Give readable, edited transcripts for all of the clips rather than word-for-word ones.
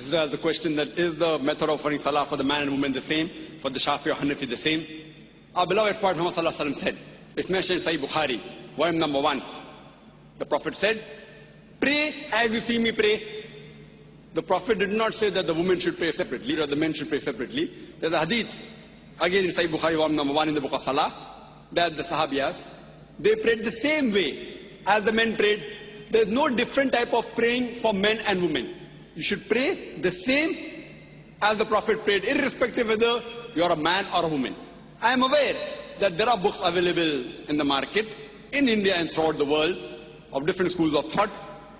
This is the question that is the method of offering salah for the man and woman the same, for the Shafi or Hanafi the same. Our beloved Prophet Muhammad said, it's mentioned in Sahih Bukhari, volume number 1. The Prophet said, pray as you see me pray. The Prophet did not say that the women should pray separately or the men should pray separately. There's a hadith, again in Sahih Bukhari, volume number 1 in the book of Salah, that the Sahabiyas, they prayed the same way as the men prayed. There's no different type of praying for men and women. You should pray the same as the Prophet prayed, irrespective whether you're a man or a woman. I am aware that there are books available in the market, in India and throughout the world, of different schools of thought,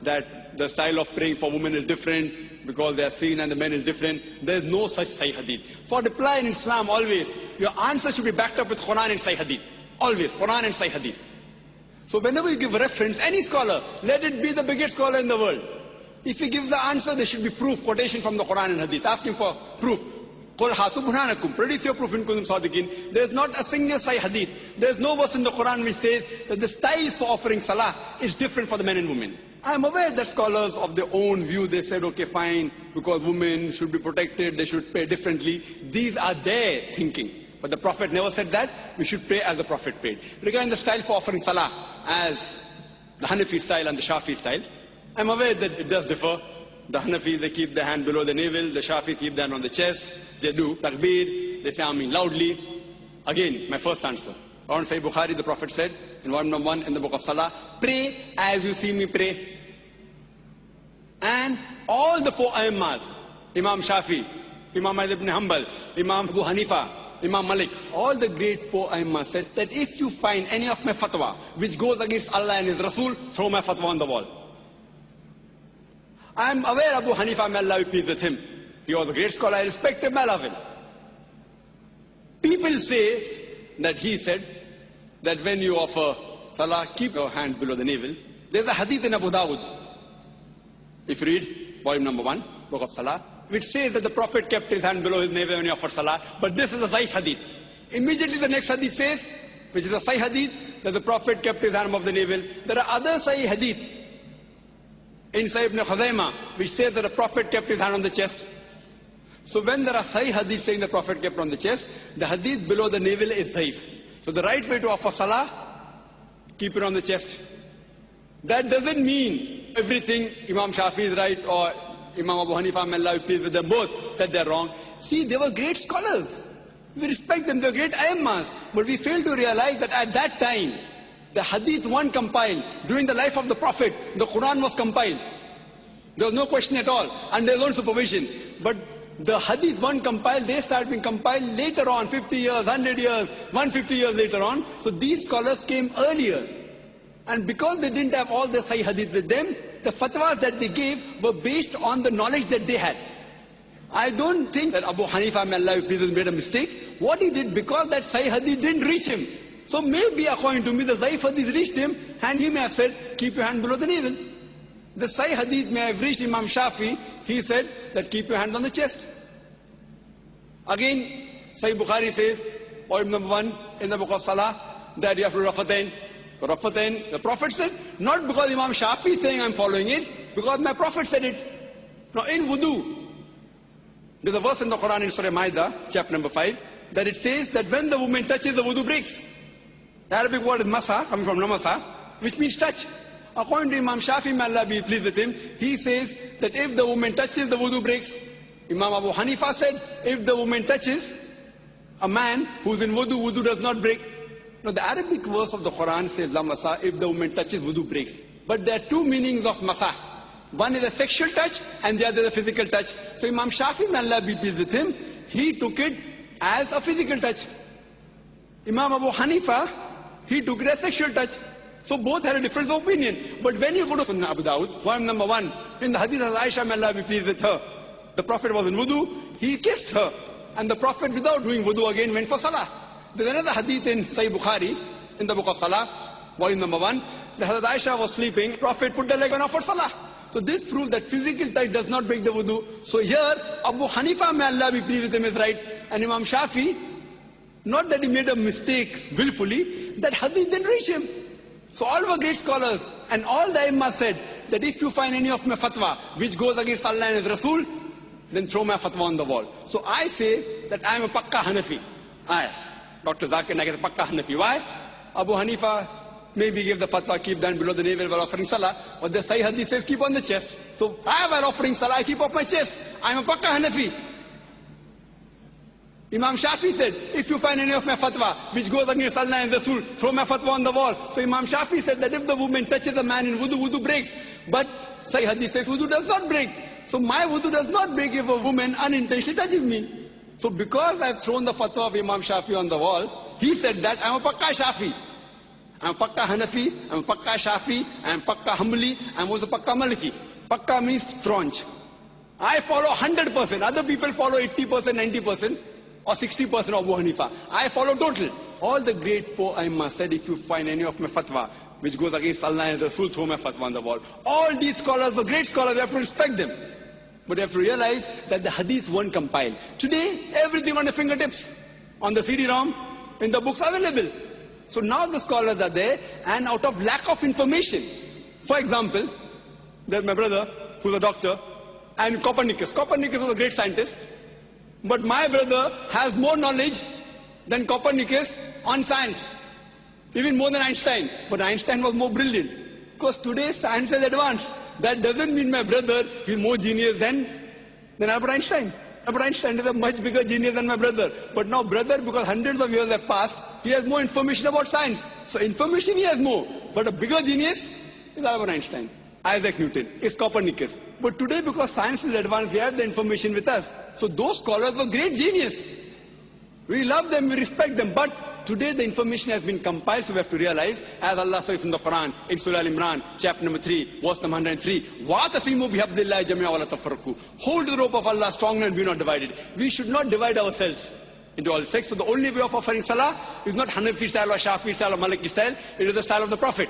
that the style of praying for women is different because they are seen and the men is different. There is no such Sahih Hadith. For reply in Islam, always, your answer should be backed up with Quran and Sahih Hadith. Always, Quran and Sahih Hadith. So whenever you give reference, any scholar, let it be the biggest scholar in the world. If he gives the answer, there should be proof, quotation from the Quran and Hadith. Ask him for proof. Produce your proof in kuntum sadiqin. There is not a single Sahih Hadith. There is no verse in the Quran which says that the styles for offering salah is different for the men and women. I am aware that scholars of their own view, they said, okay, fine, because women should be protected, they should pray differently. These are their thinking. But the Prophet never said that. We should pray as the Prophet prayed. Regarding the style for offering salah, as the Hanafi style and the Shafi style, I am aware that it does differ. The Hanafis, they keep the hand below the navel. The Shafis keep the hand on the chest. They do takbir. They say Ameen loudly. Again, my first answer. On Sahih Bukhari, the Prophet said, in volume number 1 in the book of Salah, pray as you see me pray. And all the 4 Imams, Imam Shafi, Imam ibn Hanbal, Imam Abu Hanifa, Imam Malik, all the great 4 Imams said that if you find any of my fatwa which goes against Allah and His Rasul, throw my fatwa on the wall. I am aware Abu Hanifa, may Allah be pleased with him. He was a great scholar, I respect him, I love him. People say that he said that when you offer salah, keep your hand below the navel. There's a hadith in Abu Dawud, if you read volume number 1, book of Salah, which says that the Prophet kept his hand below his navel when he offered salah, but this is a Zaif hadith. Immediately the next hadith says, which is a Sahih hadith, that the Prophet kept his hand above the navel. There are other Sahih hadith in Sahih ibn Khuzaimah, which says that the Prophet kept his hand on the chest. So when there are Sahih hadith saying the Prophet kept on the chest, the hadith below the navel is Zaif. So the right way to offer salah, keep it on the chest. That doesn't mean everything Imam Shafi is right or Imam Abu Hanifa, may Allah be pleased with them both, that they're wrong. See, they were great scholars. We respect them, they're great Imams. But we fail to realize that at that time, the hadith weren't compiled. During the life of the Prophet, the Quran was compiled. There was no question at all, and their own supervision. But the hadith weren't compiled, they started being compiled later on, 50 years, 100 years, 150 years later on. So these scholars came earlier. And because they didn't have all the Sahih hadith with them, the fatwas that they gave were based on the knowledge that they had. I don't think that Abu Hanifa, may Allah be pleased with him, made a mistake. What he did, because that Sahih hadith didn't reach him. So maybe according to me, the Zaif hadith reached him, and he may have said, keep your hand below the navel. The Sahih hadith may have reached Imam Shafi, he said that keep your hand on the chest. Again, Sahih Bukhari says, point number 1 in the book of Salah, that you have to Rafatain. So Rafatain, the Prophet said, not because Imam Shafi is saying I'm following it, because my Prophet said it. Now in wudu, there's a verse in the Quran in Surah Ma'idah, chapter number 5, that it says that when the woman touches, the wudu breaks. The Arabic word is masa, coming from namasa, which means touch. According to Imam Shafi, may Allah be pleased with him, he says that if the woman touches, the wudu breaks. Imam Abu Hanifa said, if the woman touches a man who's in wudu, wudu does not break. Now the Arabic verse of the Quran says, la masa, if the woman touches, wudu breaks. But there are 2 meanings of masa. One is a sexual touch and the other is a physical touch. So Imam Shafi, may Allah be pleased with him, he took it as a physical touch. Imam Abu Hanifa, he took it as sexual touch. So both had a difference of opinion. But when you go to Sunnah Abu Dawud, volume number 1, in the hadith of Aisha, may Allah be pleased with her, the Prophet was in wudu, he kissed her. And the Prophet, without doing wudu again, went for salah. There's another hadith in Sahih Bukhari, in the book of Salah, volume number 1, the Hazrat Aisha was sleeping, Prophet put the leg on her for salah. So this proves that physical touch does not break the wudu. So here, Abu Hanifa, may Allah be pleased with him, is right. And Imam Shafi, not that he made a mistake willfully, that hadith didn't reach him. So all were great scholars, and all the Imams said that if you find any of my fatwa which goes against Allah and His Rasul, then throw my fatwa on the wall. So I say that I am a Pakka Hanafi. Dr. Zakir Naik is a Pakka Hanafi. Why? Abu Hanifa maybe give the fatwa, keep down below the navel while offering salah, but the Sahih Hadith says keep on the chest. So I, while offering salah, I keep off my chest. I am a Pakka Hanafi. Imam Shafi said, if you find any of my fatwa which goes against Allah and Rasul, throw my fatwa on the wall. So Imam Shafi said that if the woman touches a man in wudu, wudu breaks. But Sahih Hadith says wudu does not break. So my wudu does not break if a woman unintentionally touches me. So because I have thrown the fatwa of Imam Shafi on the wall, he said that I am a Pakka Shafi. I am a Pakka Hanafi, I am a Pakka Shafi, I am Pakka Hanbali, I am also Pakka Maliki. Pakka means staunch. I follow 100%. Other people follow 80%, 90%. Or 60% of Abu Hanifa. I follow total. All the great four Imams said, if you find any of my fatwa which goes against Allah and Rasul, throw my fatwa on the wall. All these scholars were great scholars, we have to respect them. But you have to realize that the hadith weren't compiled. Today, everything on the fingertips, on the CD-ROM, in the books available. So now the scholars are there, and out of lack of information. For example, there's my brother, who's a doctor, and Copernicus. Copernicus was a great scientist. But my brother has more knowledge than Copernicus on science, even more than Einstein. But Einstein was more brilliant, because today science is advanced. That doesn't mean my brother is more genius than Albert Einstein. Albert Einstein is a much bigger genius than my brother. But now brother, because hundreds of years have passed, he has more information about science. So information he has more. But a bigger genius is Albert Einstein. Isaac Newton, is Copernicus. But today, because science is advanced, we have the information with us. So those scholars were great genius. We love them, we respect them. But today the information has been compiled, so we have to realize, as Allah says in the Quran, in Surah Al-Imran, chapter number 3, verse number 103, وَاتَصِمُوا بِحَبْلِ اللَّهِ جَمِيعًا وَلَا تَفَرَّقُوا. Hold the rope of Allah strongly and be not divided. We should not divide ourselves into all sects. So the only way of offering salah is not Hanafi style or Shafi style or Maliki style. It is the style of the Prophet.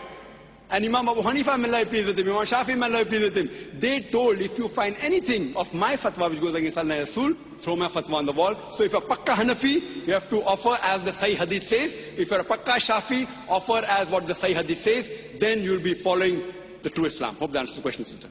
And Imam Abu Hanifa, may Allah be pleased with him, Imam Shafi, may Allah be pleased with him, they told, if you find anything of my fatwa which goes against Allah and Rasul, throw my fatwa on the wall. So if you're Pakka Hanafi, you have to offer as the Sahih Hadith says. If you're a Pakka Shafi, offer as what the Sahih Hadith says. Then you'll be following the true Islam. Hope that answers the question, sister.